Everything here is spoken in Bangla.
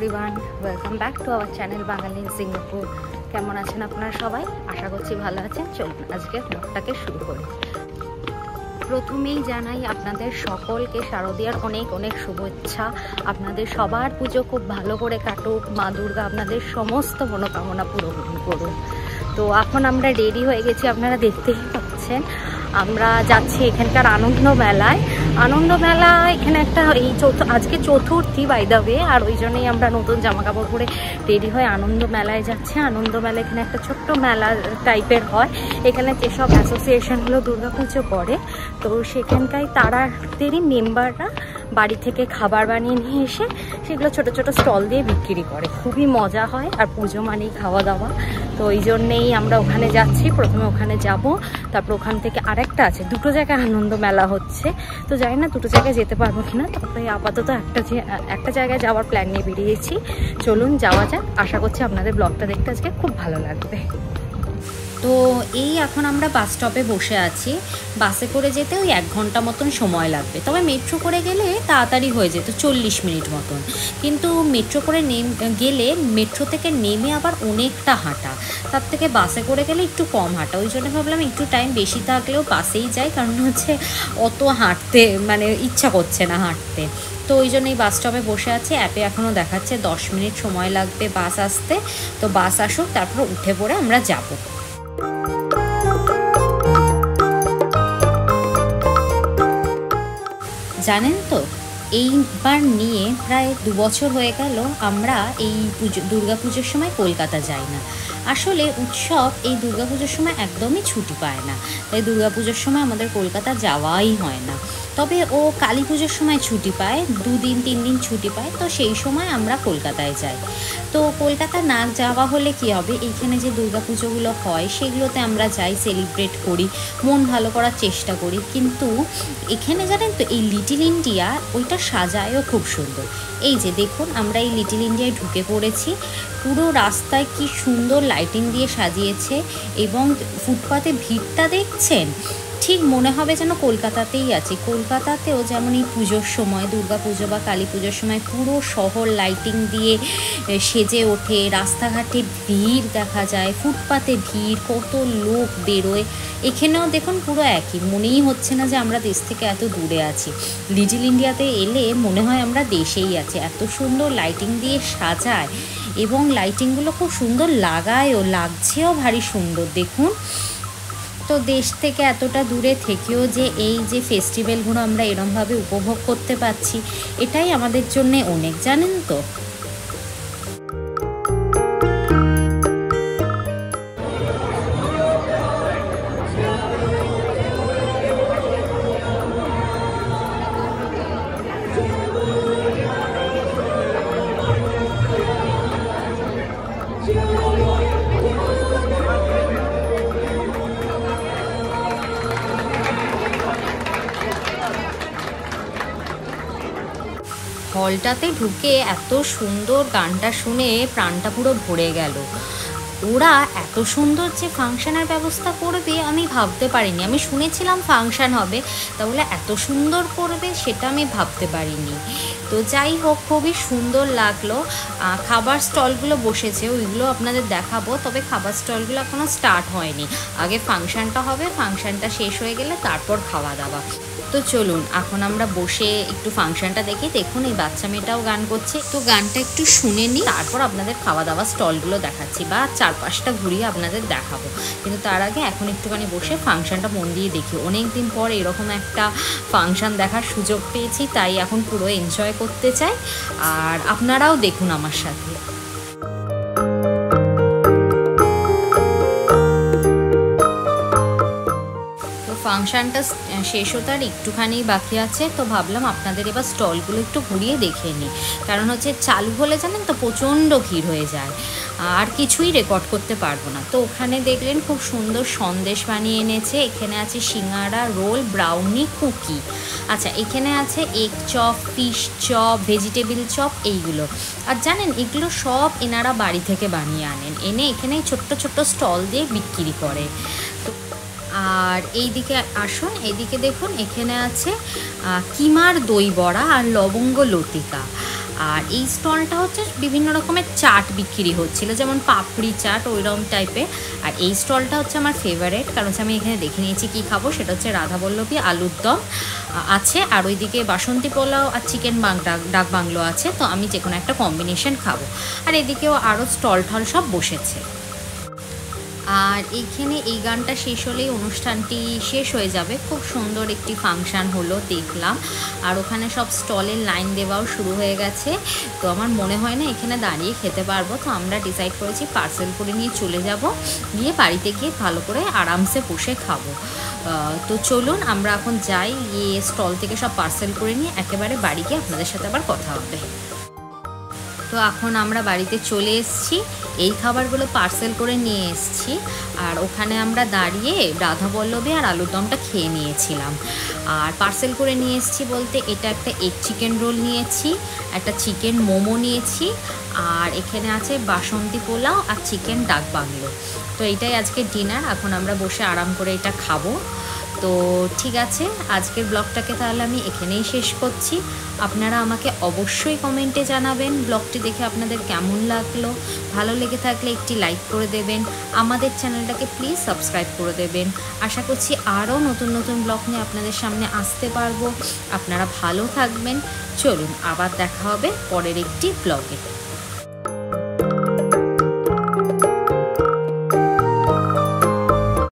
Everyone, welcome back to our channel Bangali in Singapore. কেমন আছেন আপনারা সবাই? আশা করছি ভালো আছেন। চলুন আজকে ব্লগটাকে শুরু করি। প্রথমেই জানাই আপনাদের সকলকে শারদীয়ার অনেক অনেক শুভেচ্ছা। আপনাদের সবার পুজো খুব ভালো করে কাটুক, মা দুর্গা আপনাদের সমস্ত মনোকামনা পূরণ করুন। তো এখন আমরা রেডি হয়ে গেছি, আপনারা দেখতেই পাচ্ছেন। আমরা যাচ্ছি এখানকার আনন্দ মেলায়। এখানে একটা আজকে চতুর্থী বাই দ্য ওয়ে, আর ওই জন্যই আমরা নতুন জামা কাপড় পরে রেডি হয়ে আনন্দ মেলায় যাচ্ছি। আনন্দ মেলা এখানে একটা ছোট্ট মেলা টাইপের হয়। এখানে যেসব অ্যাসোসিয়েশনগুলো দুর্গাপুজো করে, তো সেখানকার তাদেরই মেম্বাররা বাড়ি থেকে খাবার বানিয়ে নিয়ে এসে সেগুলো ছোট ছোট স্টল দিয়ে বিক্রি করে। খুবই মজা হয়, আর পুজো মানেই খাওয়া দাওয়া। তো ওই জন্যেই আমরা ওখানে যাচ্ছি। প্রথমে ওখানে যাব, তারপর ওখান থেকে আরেকটা আছে, দুটো জায়গায় আনন্দ মেলা হচ্ছে। তো জানি না দুটো জায়গায় যেতে পারবো কিনা, তারপরে আপাতত একটা জায়গায় যাওয়ার প্ল্যান নিয়ে বেরিয়েছি। চলুন যাওয়া যাক। আশা করছি আপনাদের ব্লগটা দেখতে আজকে খুব ভালো লাগবে। তো এই এখন আমরা বাস স্টপে বসে আছি। বাসে করে যেতে ওই 1 ঘন্টা মতন সময় লাগবে, তবে মেট্রো করে গেলে তাড়াতাড়ি হয়ে যেত, 40 মিনিট মতন। কিন্তু মেট্রো করে গেলে মেট্রো থেকে নেমে আবার অনেকটা হাঁটা, তার থেকে বাসে করে গেলে একটু কম হাঁটা। ওই জন্য ভাবলাম একটু টাইম বেশি থাকলেও বাসেই যাই, কারণ হচ্ছে অত হাঁটতে ইচ্ছা করছে না হাঁটতে। তো ওই জন্যই বাস স্টপে বসে আছি। অ্যাপে এখনও দেখাচ্ছে 10 মিনিট সময় লাগবে বাস আসতে। তো বাস আসুক, তারপর উঠে পড়ে আমরা যাবো। জানেন তো, এইবার নিয়ে প্রায় 2 বছর হয়ে গেল আমরা এই দুর্গাপুজোর সময় কলকাতা যাই না। আসলে উৎসব এই দুর্গাপুজোর সময় একদমই ছুটি পায় না, তাই দুর্গাপুজোর সময় আমাদের কলকাতা যাওয়াই হয় না। তবে ও কালী পুজোর সময় ছুটি পায়, 2 দিন 3 দিন ছুটি পায়, তো সেই সময় আমরা কলকাতায় যাই। তো কলকাতা না যাওয়া হলে কি হবে, এইখানে যে দুর্গাপুজোগুলো হয় সেগুলোতে আমরা যাই, সেলিব্রেট করি, মন ভালো করার চেষ্টা করি। কিন্তু এখানে জানেন তো, এই লিটল ইন্ডিয়া ওইটা সাজায়ও খুব সুন্দর। এই যে দেখুন, আমরা এই লিটল ইন্ডিয়ায় ঢুকে পড়েছি। পুরো রাস্তায় কি সুন্দর লাইটিং দিয়ে সাজিয়েছে, এবং ফুটপাতে ভিড়টা দেখছেন, ঠিক মনে হবে যেন কলকাতাতেই আছি। কলকাতাতেও যেমন এই পুজোর সময়, দুর্গা পুজো বা কালী পুজোর সময় পুরো শহর লাইটিং দিয়ে সেজে ওঠে, রাস্তাঘাটে ভিড় দেখা যায়, ফুটপাতে ভিড়, কত লোক বেরোয়। এখানেও দেখুন পুরো একই, মনেই হচ্ছে না যে আমরা দেশ থেকে এত দূরে আছি। লিটল ইন্ডিয়াতে এলে মনে হয় আমরা দেশেই আছি, এত সুন্দর লাইটিং দিয়ে সাজায়, এবং লাইটিংগুলো খুব সুন্দর লাগায়ও, লাগছেও ভারী সুন্দর। দেখুন, তো দেশ থেকে এতটা দূরে থেকেও যে এই যে ফেস্টিভ্যালগুলো আমরা এরমভাবে উপভোগ করতে পারছি, এটাই আমাদের জন্যে অনেক, জানেন তো। হলটাতে ঢুকে এত সুন্দর গানটা শুনে প্রাণটা পুরো ভরে গেল। ওরা এত সুন্দর যে ফাংশনের ব্যবস্থা করবে আমি ভাবতে পারিনি। আমি শুনেছিলাম ফাংশন হবে, তাহলে এত সুন্দর করবে সেটা আমি ভাবতে পারিনি। তো যাই হোক, খুবই সুন্দর লাগলো। খাবার স্টলগুলো বসেছে, ওইগুলো আপনাদের দেখাবো, তবে খাবার স্টলগুলো এখনও স্টার্ট হয়নি। আগে ফাংশনটা হবে, ফাংশনটা শেষ হয়ে গেলে তারপর খাওয়া দাওয়া। তো চলুন এখন আমরা বসে একটু ফাংশনটা দেখি। দেখুন, এই বাচ্চা মেয়েটাও গান করছে, তো গানটা একটু শুনে নিই, তারপর আপনাদের খাওয়া দাওয়া স্টলগুলো দেখাচ্ছি বা 4-5টা ঘুরিয়ে আপনাদের দেখাবো। কিন্তু তার আগে এখন একটুখানি বসে ফাংশনটা মন দিয়ে দেখি। অনেক দিন পর এরকম একটা ফাংশন দেখার সুযোগ পেয়েছি, তাই এখন পুরো এনজয় করতে চাই। আর আপনারাও দেখুন আমার সাথে। ফাংশনটা শেষ হতে আর একটুখানি বাকি আছে, তো ভাবলাম আপনাদের এবার স্টলগুলো একটু ঘুরিয়ে দেখে নিই। কারণ হচ্ছে চালু হলে জানেন তো প্রচণ্ড ভিড় হয়ে যায়, আর কিছুই রেকর্ড করতে পারবো না। তো ওখানে দেখলেন খুব সুন্দর সন্দেশ বানিয়ে এনেছে। এখানে আছে সিঙ্গাড়া, রোল, ব্রাউনি, কুকি। আচ্ছা, এখানে আছে egg chop, fish chop, vegetable chop, এইগুলো। আর জানেন, এগুলো সব এনারা বাড়ি থেকে বানিয়ে আনেন, এনে এখানে ছোট্ট ছোট্ট স্টল দিয়ে বিক্রি করে। তো আর এইদিকে আসুন, এইদিকে দেখুন, এখানে আছে কিমার দই বড়া আর লবঙ্গ লতিকা। আর এই স্টলটা হচ্ছে বিভিন্ন রকমের চাট বিক্রি হচ্ছিল, যেমন পাপড়ি চাট ওইরকম টাইপের। আর এই স্টলটা হচ্ছে আমার ফেভারিট, কারণ হচ্ছে আমি এখানে দেখে নিয়েছি কী খাবো। সেটা হচ্ছে রাধাবল্লভী আলুর দম আছে, আর ওইদিকে বাসন্তী পোলাও আর চিকেন ডাক বাংলো আছে। তো আমি যে কোনো একটা কম্বিনেশন খাবো। আর এদিকেও আরও স্টল টল সব বসেছে। আর এইখানে এই গানটা শেষ হলেই অনুষ্ঠানটি শেষ হয়ে যাবে। খুব সুন্দর একটি ফাংশান হলো দেখলাম। আর ওখানে সব স্টলের লাইন দেওয়াও শুরু হয়ে গেছে। তো আমার মনে হয় না এখানে দাঁড়িয়ে খেতে পারবো। তো আমরা ডিসাইড করেছি পার্সেল করে নিয়ে চলে যাব, গিয়ে বাড়িতে গিয়ে ভালো করে আরামসে বসে খাবো। তো চলুন আমরা এখন যাই, গিয়ে স্টল থেকে সব পার্সেল করে নিয়ে একেবারে বাড়ি গিয়ে আপনাদের সাথে আবার কথা হবে। তো এখন আমরা বাড়িতে চলে এসেছি, এই খাবারগুলো পার্সেল করে নিয়ে এসেছি। আর ওখানে আমরা দাঁড়িয়ে রাধাবল্লভী আর আলুর দমটা খেয়ে নিয়েছিলাম। আর পার্সেল করে নিয়ে এসেছি বলতে এটা একটা এগ চিকেন রোল নিয়েছি, একটা চিকেন মোমো নিয়েছি, আর এখানে আছে বাসন্তী পোলাও আর চিকেন ডাক বাংলো। তো এইটাই আজকে ডিনার। এখন আমরা বসে আরাম করে এটা খাবো। তো ঠিক আছে, আজকের ব্লগটাকে তাহলে আমি এখানেই শেষ করছি। আপনারা আমাকে অবশ্যই কমেন্টে জানাবেন ব্লগটি দেখে আপনাদের কেমন লাগলো। ভালো লেগে থাকলে একটি লাইক করে দেবেন, আমাদের চ্যানেলটাকে প্লিজ সাবস্ক্রাইব করে দেবেন। আশা করছি আরও নতুন নতুন ব্লগ নিয়ে আপনাদের সামনে আসতে পারবো। আপনারা ভালো থাকবেন। চলুন আবার দেখা হবে পরের একটি ব্লগে।